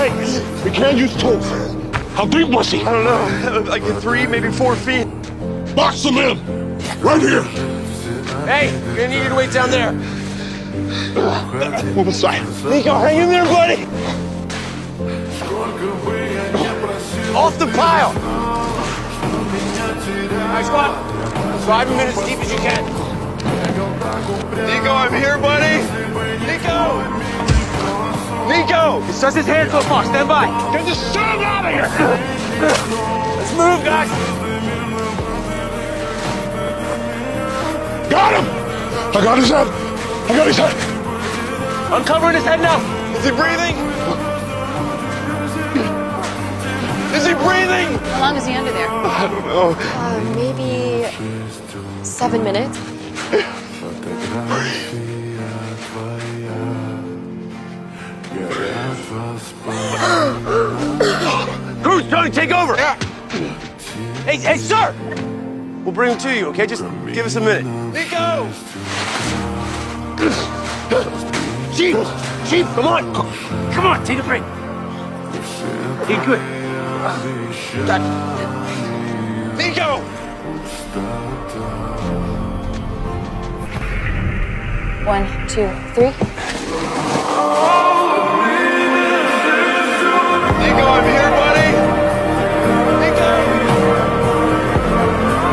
legs. We can't use tools. How deep was he? I don't know. Like 3, maybe 4 feet. Box him in. Right here. Hey, you're gonna need your weight down there. Move aside. Nico, hang in there, buddy. Off the pile. Nice one. 5 minutes as deep as you can. Nico, I'm here, buddy. Nico. Nico. He sets his hands to a box. Stand by. Get the son out of here. Let's move, guys. Got him. I got his head. I got his head. Uncovering his head now. Is he breathing? Is he breathing? How long is he under there? I don't know. Maybe 7 minutes. Cruz, Tony, take over. Yeah. Hey, sir. We'll bring him to you, okay? Just give us a minute. Nico! Chief, come on. Come on, take a break. You're good. Nico! One, two, three.